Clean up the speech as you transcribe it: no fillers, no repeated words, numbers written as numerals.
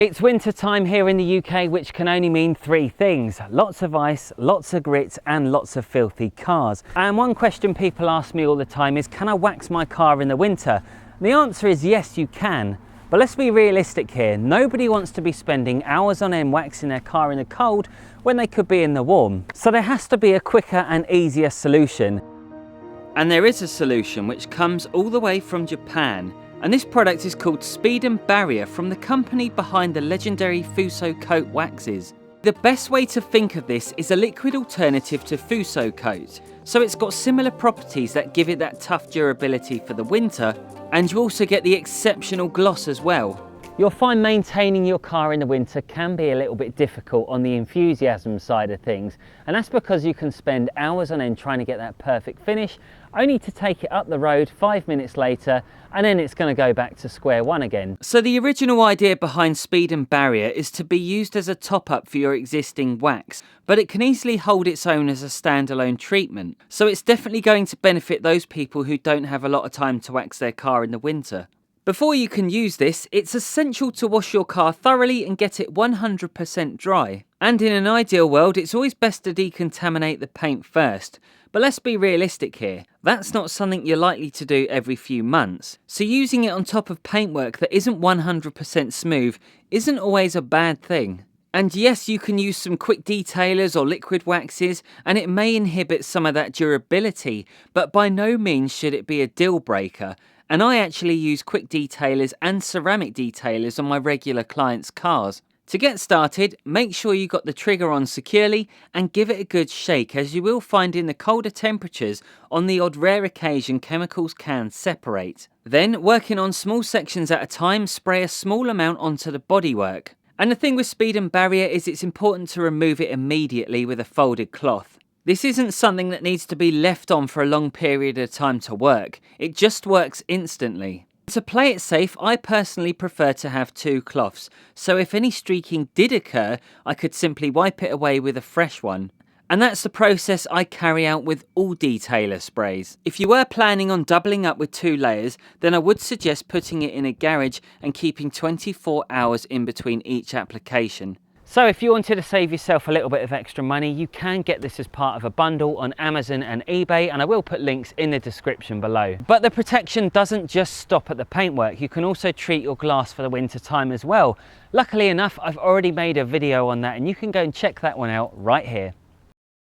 It's winter time here in the UK, which can only mean three things: lots of ice, lots of grit, and lots of filthy cars. And one question people ask me all the time is, can I wax my car in the winter? And the answer is yes, you can. But let's be realistic here. Nobody wants to be spending hours on end waxing their car in the cold when they could be in the warm. So there has to be a quicker and easier solution. And there is a solution which comes all the way from Japan. And this product is called Speed and Barrier, from the company behind the legendary Fusso Coat Waxes. The best way to think of this is a liquid alternative to Fusso Coat. So it's got similar properties that give it that tough durability for the winter, and you also get the exceptional gloss as well. You'll find maintaining your car in the winter can be a little bit difficult on the enthusiasm side of things, and that's because you can spend hours on end trying to get that perfect finish, only to take it up the road 5 minutes later, and then it's going to go back to square one again. So the original idea behind Speed and Barrier is to be used as a top-up for your existing wax, but it can easily hold its own as a standalone treatment. So it's definitely going to benefit those people who don't have a lot of time to wax their car in the winter. Before you can use this, it's essential to wash your car thoroughly and get it 100% dry. And in an ideal world, it's always best to decontaminate the paint first. But let's be realistic here. That's not something you're likely to do every few months. So using it on top of paintwork that isn't 100% smooth isn't always a bad thing. And yes, you can use some quick detailers or liquid waxes, and it may inhibit some of that durability, but by no means should it be a deal breaker. And I actually use quick detailers and ceramic detailers on my regular clients' cars. To get started, make sure you got the trigger on securely and give it a good shake, as you will find in the colder temperatures, on the odd rare occasion, chemicals can separate. Then, working on small sections at a time, spray a small amount onto the bodywork. And the thing with Speed and Barrier is it's important to remove it immediately with a folded cloth. This isn't something that needs to be left on for a long period of time to work. It just works instantly. To play it safe, I personally prefer to have two cloths, so if any streaking did occur, I could simply wipe it away with a fresh one. And that's the process I carry out with all detailer sprays. If you were planning on doubling up with 2 layers, then I would suggest putting it in a garage and keeping 24 hours in between each application. So if you wanted to save yourself a little bit of extra money, you can get this as part of a bundle on Amazon and eBay, and I will put links in the description below. But the protection doesn't just stop at the paintwork. You can also treat your glass for the winter time as well. Luckily enough, I've already made a video on that, and you can go and check that one out right here.